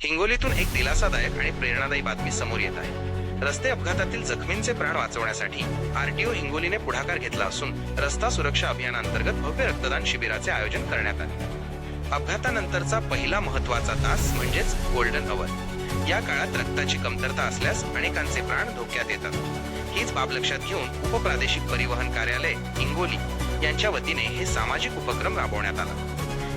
हिंगोलीतून एक दिलासादायक आणि प्रेरणादायी बातमी समोर येत आहे। रस्ते अपघातातील जखमींचे प्राण वाचवण्यासाठी आरटीओ हिंगोलीने पुढाकार घेतला असून रस्ता सुरक्षा अभियानांतर्गत भव्य रक्तदान शिबिराचे आयोजन करण्यात आले। अपघातानंतरचा पहिला महत्त्वाचा तास म्हणजेच गोल्डन अवर। या काळात रक्ताची कमतरता असल्यास अनेकांचे प्राण धोक्यात येतात। हीच बाब लक्षात घेऊन उपप्रादेशिक परिवहन कार्यालय हिंगोली यांच्या वतीने हे सामाजिक उपक्रम राबवण्यात आला।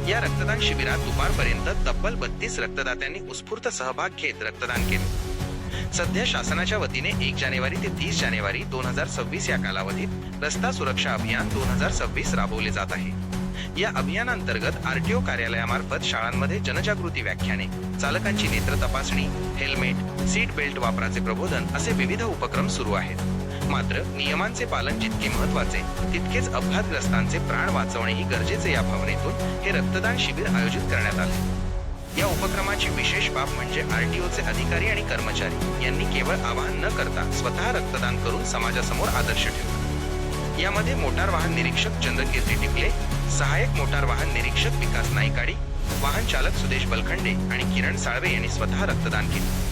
या रक्तदान शिबिरात दुपारपर्यंत तब्बल 32 रक्तदात्यांनी उत्स्फूर्त सहभाग घेत रक्तदान केले। सध्या शासनाच्या वतीने 1 जानेवारी ते 30 जानेवारी 2026 या कालावधीत रस्ता सुरक्षा अभियान 2026 राबवले जात आहे। या अभियानांतर्गत आरटीओ कार्यालयामार्फत शाळांमध्ये जनजागृती व्याख्याने, चालकांची नेत्र तपासणी, हेल्मेट, सीट बेल्ट वापराचे प्रबोधन असे विविध उपक्रम सुरू आहेत। मात्र नियमांचे पालन जितके महत्त्वाचे तितकेच अपघातग्रस्तांचे प्राण वाचवणेही गरजेचे या भावनेतून हे रक्तदान शिबिर आयोजित करण्यात आले। या उपक्रमाची विशेष बाब म्हणजे आरटीओचे अधिकारी आणि कर्मचारी यांनी केवळ आवाहन न करता स्वतः रक्तदान करून समाजासमोर आदर्श ठेवला। यामध्ये मोटार वाहन निरीक्षक चंद्रकीर्ती टिकले, सहाय्यक मोटार वाहन निरीक्षक विकास नाईकाडी, वाहन चालक सुदेश बलखंडे आणि किरण साळवे यांनी स्वतः रक्तदान केले।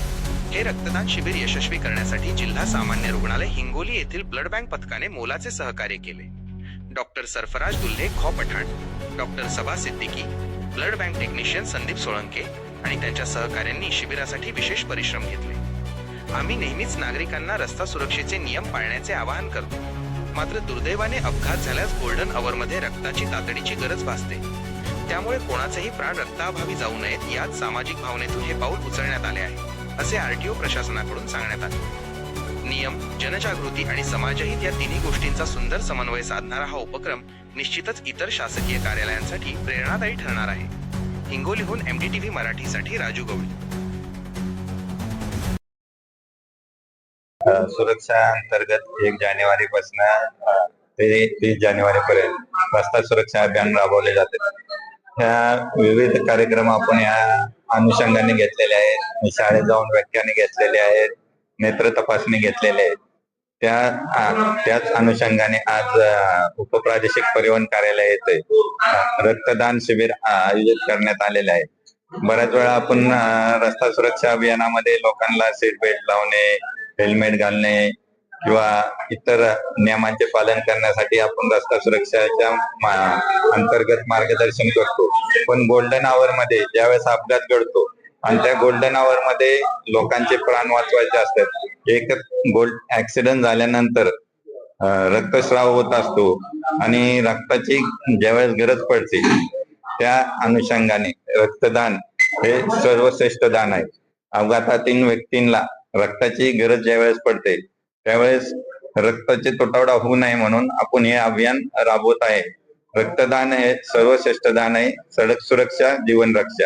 हे रक्तदान शिबिर यशस्वी करण्यासाठी जिल्हा सामान्य रुग्णालय हिंगोली येथील ब्लड बँक पथकाने मोलाचे सहकार्य केले। Doctor Sarfaraz Dulhe Khan Pathan, doctor Saba Siddiqui, blood bank technician Sandeep Solanke आणि त्यांच्या सहकाऱ्यांनी शिबिरासाठी विशेष परिश्रम घेतले। आम्ही नेहमीच नागरिकांना रस्ता सुरक्षेचे नियम पाळण्याचे आवाहन करतो। मात्र दुर्दैवाने अपघात झाल्यास गोल्डन अवर मध्ये रक्ताची तातडीची गरज भासते। त्यामुळे कोणाचेही प्राण रक्ताअभावी जाऊ नयेत याच सामाजिक भावनेतून हे पाऊल उचलण्यात आले आहे, असे आरटीओ प्रशासनाकडून सांगण्यात आले। नियम, जनजागृती आणि समाजहित या तिन्ही गोष्टींचा सुंदर समन्वय साधणारा हा उपक्रम निश्चितच इतर शासकीय कार्यालयांसाठी प्रेरणादायी ठरणार आहे। हिंगोलीहून MDTV मराठीसाठी राजू गवळी। सुरक्षा अंतर्गत 1 जानेवारी पासून ते 30 जानेवारी पर्यंत रस्ता सुरक्षा अभियान राबवले जाते। ह्या विविध कार्यक्रम आपण या अनुषंगाने घेतलेले आहेत। शाळेत जाऊन व्याख्याने घेतलेले आहेत, नेत्र तपासणी घेतलेले आहेत। त्याच अनुषंगाने आज उपप्रादेशिक परिवहन कार्यालय येथे रक्तदान शिबिर आयोजित करण्यात आलेले आहे। बऱ्याच वेळा आपण रस्ता सुरक्षा अभियानामध्ये लोकांना सीट बेल्ट लावणे, हेल्मेट घालणे किंवा इतर नियमांचे पालन करण्यासाठी आपण रस्ता सुरक्षाच्या अंतर्गत मार्गदर्शन करतो। पण गोल्डन आवर मध्ये ज्यावेळेस अपघात घडतो आणि त्या गोल्डन आवर मध्ये लोकांचे प्राण वाचवायचे असतात। एक ऍक्सिडेंट झाल्यानंतर रक्तस्राव होत असतो आणि रक्ताची ज्यावेळेस गरज पडते त्या अनुषंगाने रक्तदान हे सर्वश्रेष्ठ दान आहे। अपघातातील व्यक्तींना रक्ताची गरज ज्यावेळेस पडते त्यावेळेस रक्ताचे तुटवडा होऊ नये म्हणून आपण हे अभियान राबवत आहे। रक्तदान हे सर्वश्रेष्ठ दान आहे। सडक सुरक्षा जीवन रक्षा।